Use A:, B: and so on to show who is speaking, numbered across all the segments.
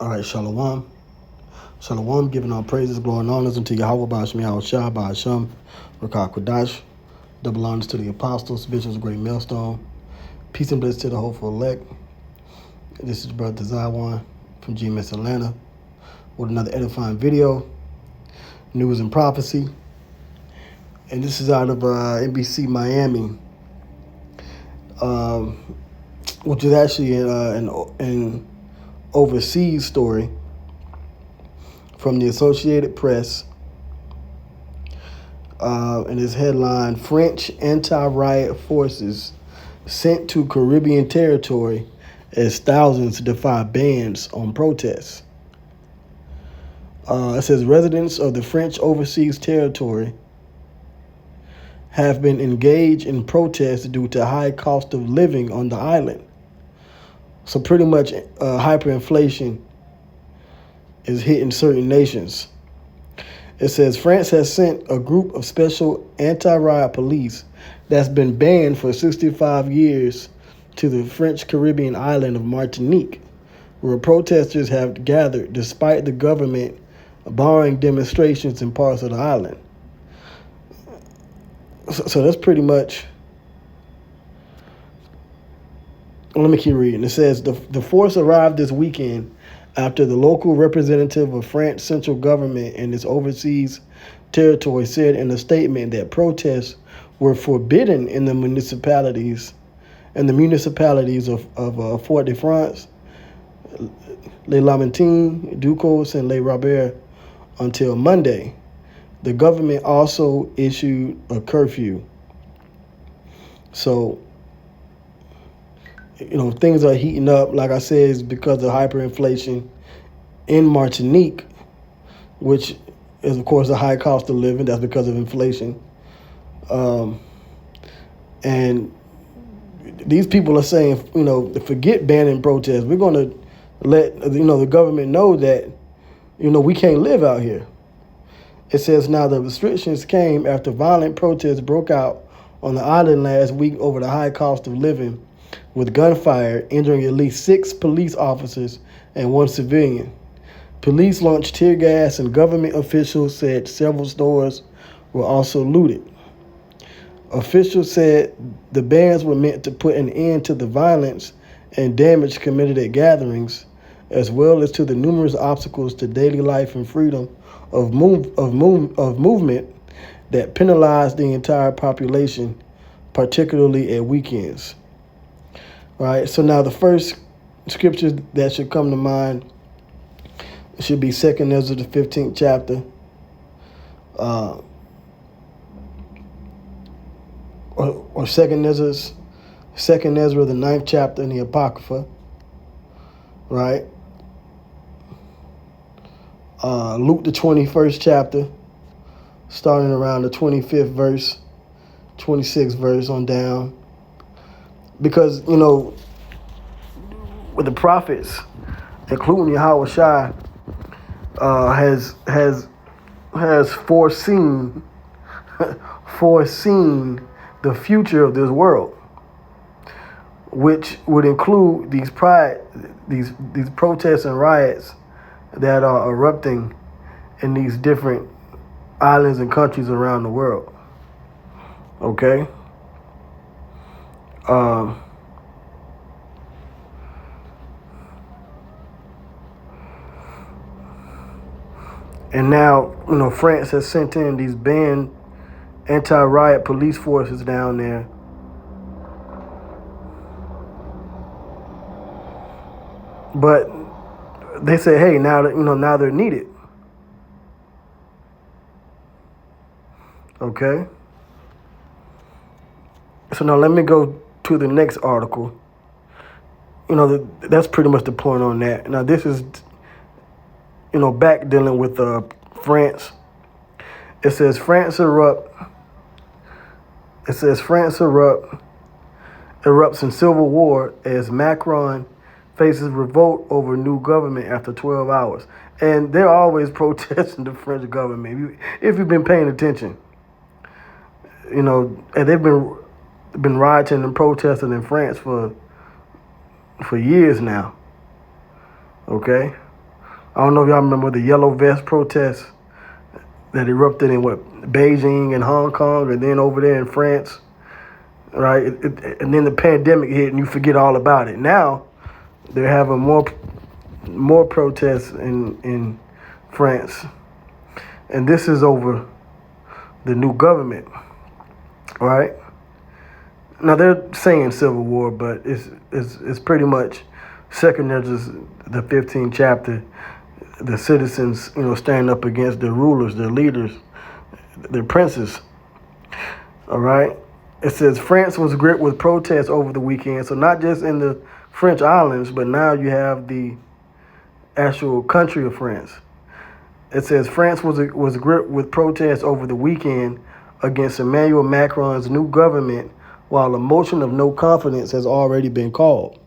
A: All right, Shalom. Shalom, giving all praises, glory, and honors unto Yahweh, Ba'ashmi, Yahushua, Ba'asham, Rakah Kodash. Double honors to the apostles, bishops, great millstone. Peace and bliss to the hopeful elect. This is Brother Zion from GMS Atlanta with another edifying video, news and prophecy. And this is out of NBC Miami, which is actually an overseas story from the Associated Press, and his headline, French anti-riot forces sent to Caribbean territory as thousands defy bans on protests. It says residents of the French overseas territory have been engaged in protests due to high cost of living on the island. So pretty much hyperinflation is hitting certain nations. It says France has sent a group of special anti-riot police that's been banned for 65 years to the French Caribbean island of Martinique, where protesters have gathered despite the government barring demonstrations in parts of the island. So that's pretty much. Let me keep reading. It says the force arrived this weekend after the local representative of France's central government in its overseas territory said in a statement that protests were forbidden in the municipalities of Fort-de-France, Les Lamentines, Ducos, and Les Robert until Monday. The government also issued a curfew. So, things are heating up. Like I said, it's because of hyperinflation in Martinique, which is, of course, a high cost of living. That's because of inflation. And these people are saying, forget banning protests. We're going to let, the government know that, we can't live out here. It says now the restrictions came after violent protests broke out on the island last week over the high cost of living, with gunfire injuring at least 6 police officers and 1 civilian. Police launched tear gas, and government officials said several stores were also looted. Officials said the bans were meant to put an end to the violence and damage committed at gatherings, as well as to the numerous obstacles to daily life and freedom of movement that penalize the entire population, particularly at weekends. All right, so now the first scripture that should come to mind should be 2nd Ezra, the 15th chapter, or 2nd Ezra, the 9th chapter in the Apocrypha, right? Luke, the 21st chapter, starting around the 25th verse, 26th verse on down. Because, with the prophets, including Yahushua, has foreseen the future of this world, which would include these protests and riots that are erupting in these different islands and countries around the world. Okay? And now, France has sent in these banned anti-riot police forces down there. But they say, hey, now they're needed. Okay? So now let me go to the next article. That's pretty much the point on that. Now this is, back dealing with France. It says France erupts in civil war as Macron faces revolt over new government after 12 hours. And they're always protesting the French government, if you've been paying attention. And they've been rioting and protesting in France for years now. Okay? I don't know if y'all remember the yellow vest protests that erupted in Beijing and Hong Kong, and then over there in France, right? And then the pandemic hit, and you forget all about it. Now they're having more protests in France, and this is over the new government, right? Now they're saying civil war, but it's pretty much second Ezra, the 15th chapter. The citizens, stand up against their rulers, their leaders, their princes. All right. It says France was gripped with protests over the weekend. So not just in the French islands, but now you have the actual country of France. It says France was gripped with protests over the weekend against Emmanuel Macron's new government, while a motion of no confidence has already been called.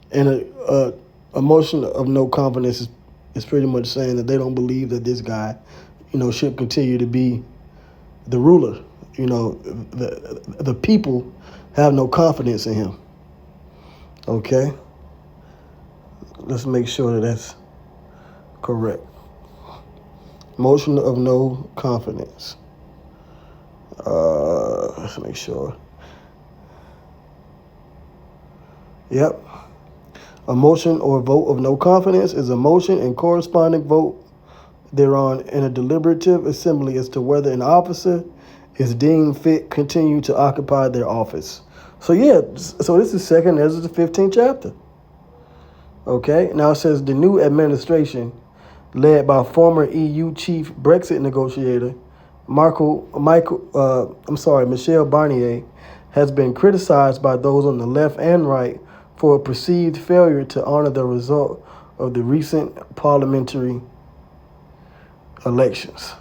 A: And a motion of no confidence is pretty much saying that they don't believe that this guy, should continue to be the ruler. The people have no confidence in him. Okay? Let's make sure that that's correct. Motion of no confidence. Let's make sure. Yep. A motion or vote of no confidence is a motion and corresponding vote thereon in a deliberative assembly as to whether an officer is deemed fit continue to occupy their office. So this is second Ezra the 15th chapter. Okay, now it says the new administration, led by former EU chief Brexit negotiator Michel Barnier, has been criticized by those on the left and right for a perceived failure to honor the result of the recent parliamentary elections.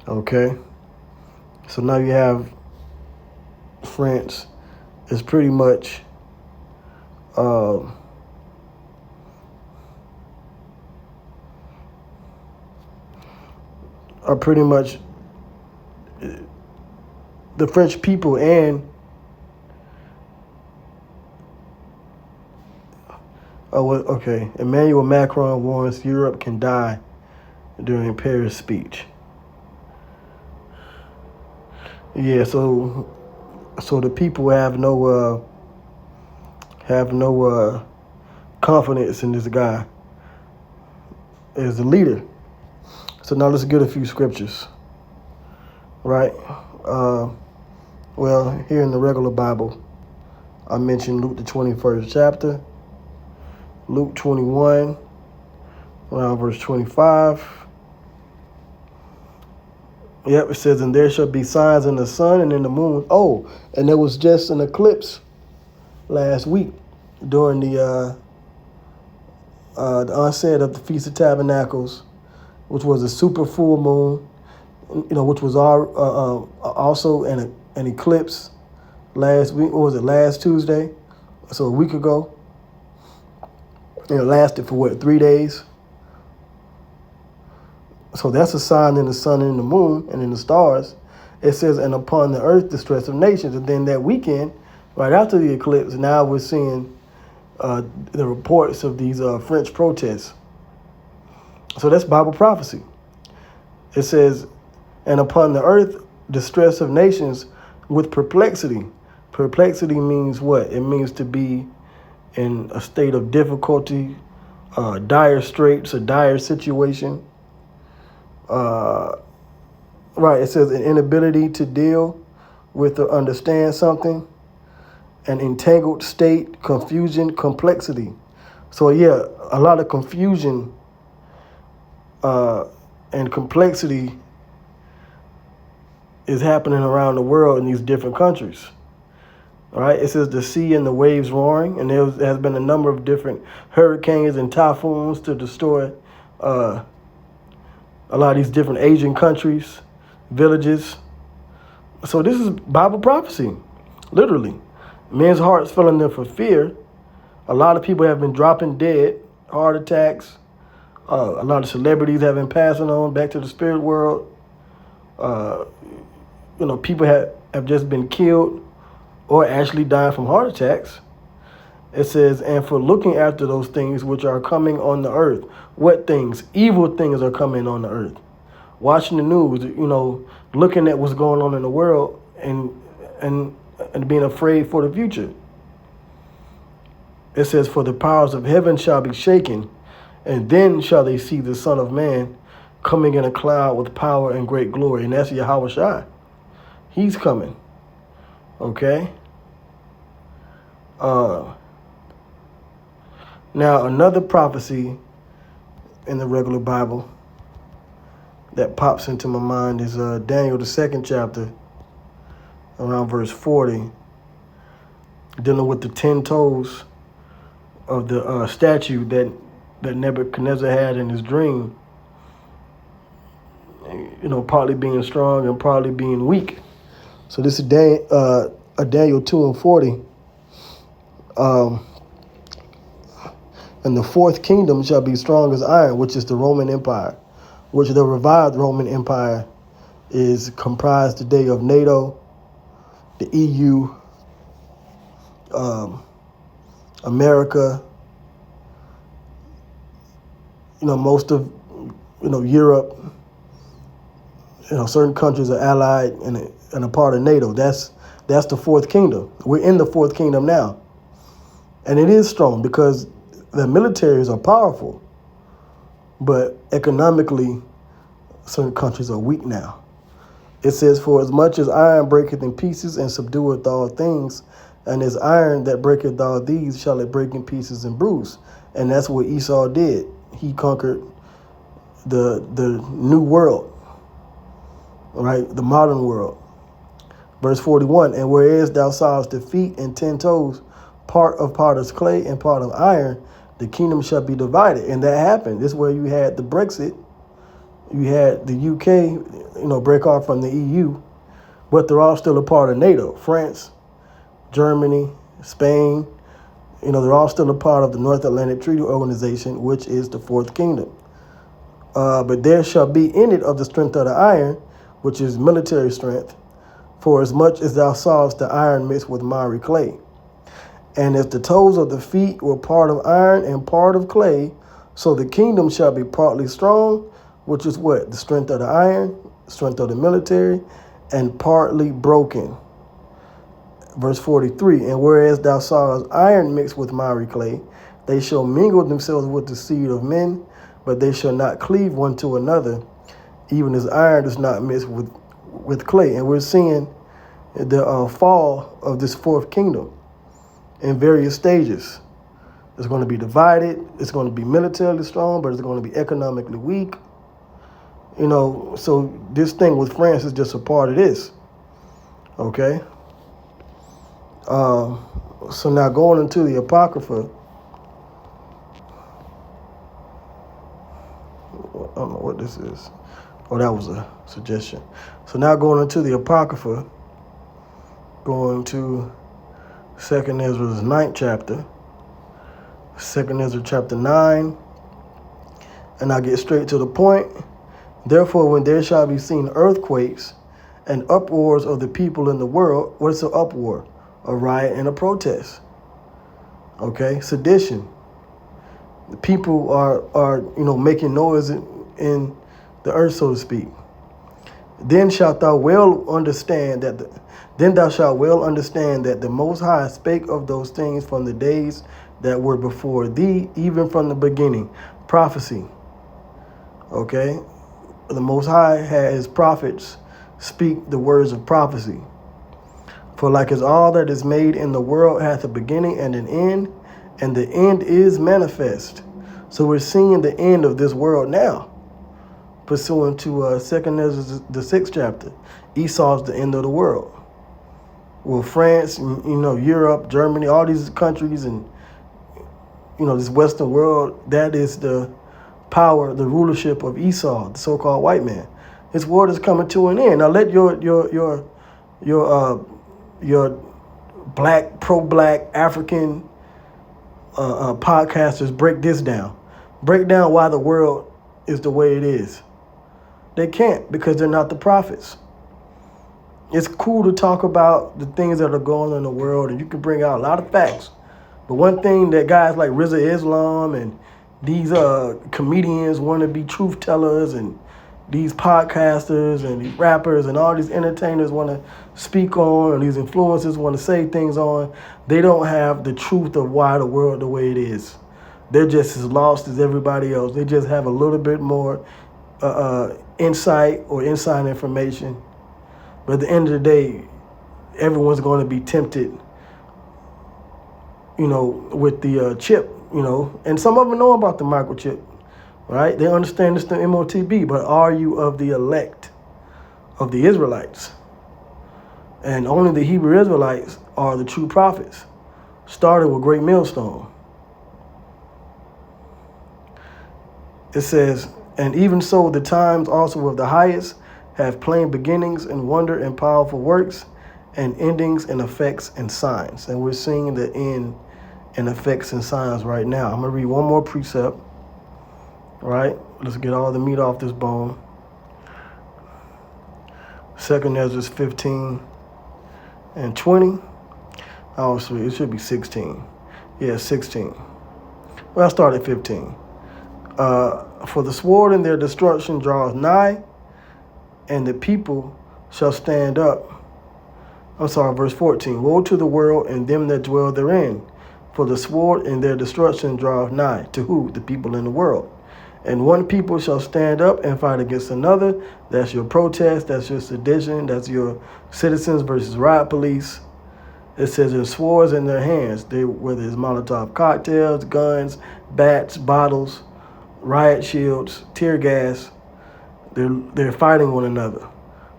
A: Okay, so now you have France is pretty much the French people and Emmanuel Macron warns Europe can die during Paris speech. Yeah, so the people have no confidence in this guy as the leader. So now let's get a few scriptures, right? Well, here in the regular Bible, I mentioned Luke the 21st chapter, Luke 21, around verse 25. Yep, it says, and there shall be signs in the sun and in the moon. Oh, and there was just an eclipse last week during the onset of the Feast of Tabernacles, which was a super full moon, which was also an eclipse last week. What was it, last Tuesday? So a week ago. It lasted for 3 days? So that's a sign in the sun and in the moon and in the stars. It says, and upon the earth, distress of nations. And then that weekend, right after the eclipse, now we're seeing the reports of these French protests. So that's Bible prophecy. It says, and upon the earth, distress of nations with perplexity. Perplexity means what? It means to be in a state of difficulty, dire straits, a dire situation. Right, it says an inability to deal with or understand something, an entangled state, confusion, complexity. So yeah, a lot of confusion and complexity is happening around the world in these different countries. All right, it says the sea and the waves roaring, and there has been a number of different hurricanes and typhoons to destroy a lot of these different Asian countries, villages. So this is Bible prophecy, literally. Men's hearts filling them for fear. A lot of people have been dropping dead, heart attacks. A lot of celebrities have been passing on back to the spirit world. People have just been killed or actually dying from heart attacks. It says, and for looking after those things which are coming on the earth. What things? Evil things are coming on the earth. Watching the news, looking at what's going on in the world and being afraid for the future. It says, for the powers of heaven shall be shaken, and then shall they see the Son of Man coming in a cloud with power and great glory. And that's Yahweh Shai. He's coming. Okay? Now, another prophecy in the regular Bible that pops into my mind is Daniel, the 2nd chapter, around verse 40, dealing with the 10 toes of the statue that Nebuchadnezzar had in his dream, partly being strong and partly being weak. So this is Daniel 2 and 40. And the fourth kingdom shall be strong as iron, which is the Roman Empire, which the revived Roman Empire is comprised today of NATO, the EU, America, most of, Europe. Certain countries are allied and a part of NATO. That's the fourth kingdom. We're in the fourth kingdom now. And it is strong because the militaries are powerful, but economically, certain countries are weak now. It says, for as much as iron breaketh in pieces and subdueth all things, and as iron that breaketh all these shall it break in pieces and bruise. And that's what Esau did. He conquered the new world, right? The modern world. Verse 41, and whereas thou sawest the feet and 10 toes, part of potter's clay and part of iron, the kingdom shall be divided. And that happened. This is where you had the Brexit. You had the UK, break off from the EU, but they're all still a part of NATO. France, Germany, Spain, they're all still a part of the North Atlantic Treaty Organization, which is the fourth kingdom. But there shall be in it of the strength of the iron, which is military strength, for as much as thou sawest the iron mixed with miry clay. And if the toes of the feet were part of iron and part of clay, so the kingdom shall be partly strong, which is what? The strength of the iron, strength of the military, and partly broken. Verse 43, and whereas thou sawest iron mixed with miry clay, they shall mingle themselves with the seed of men, but they shall not cleave one to another, even as iron does not mix with clay. And we're seeing the fall of this fourth kingdom in various stages. It's going to be divided. It's going to be militarily strong, but it's going to be economically weak. So this thing with France is just a part of this. Okay? So now going into the Apocrypha, I don't know what this is. Oh, that was a suggestion. So now going into the Apocrypha, going to 2nd Ezra's 9th chapter, 2nd Ezra chapter 9, and I get straight to the point. Therefore, when there shall be seen earthquakes and uproars of the people in the world, what is an uproar? A riot and a protest. Okay, sedition. The people are making noise in the earth, so to speak. Then shalt thou well understand that the Most High spake of those things from the days that were before thee, even from the beginning. Prophecy. Okay? The Most High had his prophets speak the words of prophecy. For like as all that is made in the world hath a beginning and an end, and the end is manifest. So we're seeing the end of this world now. Pursuant to 2nd Ezra, the 6th chapter, Esau's the end of the world. Well, France, Europe, Germany, all these countries and, this Western world, that is the power, the rulership of Esau, the so-called white man. His world is coming to an end. Now let your black, pro-black, African podcasters break this down. Break down why the world is the way it is. They can't, because they're not the prophets. It's cool to talk about the things that are going on in the world, and you can bring out a lot of facts. But one thing that guys like Rizza Islam and these comedians want to be truth tellers, and these podcasters and these rappers and all these entertainers want to speak on, or these influencers want to say things on, they don't have the truth of why the world the way it is. They're just as lost as everybody else. They just have a little bit more insight or inside information. But at the end of the day, everyone's going to be tempted, with the chip, and some of them know about the microchip, right? They understand it's the MOTB, but are you of the elect of the Israelites? And only the Hebrew Israelites are the true prophets, started with Great Millstone. It says, and even so the times also of the highest have plain beginnings and wonder and powerful works and endings and effects and signs. And we're seeing the end and effects and signs right now. I'm going to read one more precept. All right, let's get all the meat off this bone. 2 Ezra 15 and 20. Oh, sweet. It should be 16. Yeah, 16. Well, I started at 15. For the sword in their destruction draws nigh, and the people shall stand up. Verse 14. Woe to the world and them that dwell therein, for the sword in their destruction draweth nigh. To who? The people in the world. And one people shall stand up and fight against another. That's your protest, that's your sedition, that's your citizens versus riot police. It says there's swords in their hands, whether it's Molotov cocktails, guns, bats, bottles, riot shields, tear gas. They're fighting one another.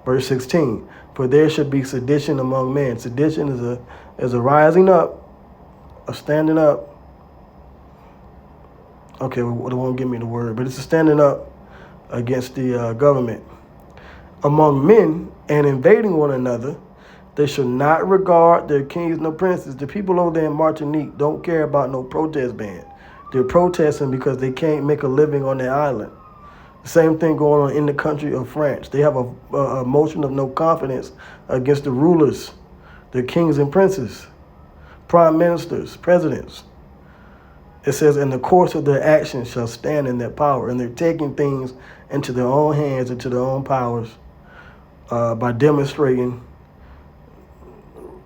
A: Verse 16, for there should be sedition among men. Sedition is a rising up, a standing up. Okay, well, it won't give me the word, but it's a standing up against the government. Among men and invading one another, they should not regard their kings nor princes. The people over there in Martinique don't care about no protest ban. They're protesting because they can't make a living on their island. The same thing going on in the country of France. They have a motion of no confidence against the rulers, their kings and princes, prime ministers, presidents. It says, in the course of their actions shall stand in their power. And they're taking things into their own hands, into their own powers, by demonstrating,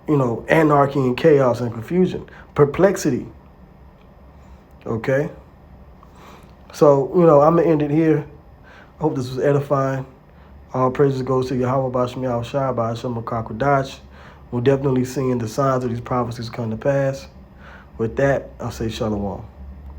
A: anarchy and chaos and confusion, perplexity. Okay? So, I'm going to end it here. I hope this was edifying. All praises goes to Yahweh Bashem Yahweh Shai by Hashem Kakwadash. We're definitely seeing the signs of these prophecies come to pass. With that, I'll say Shalom.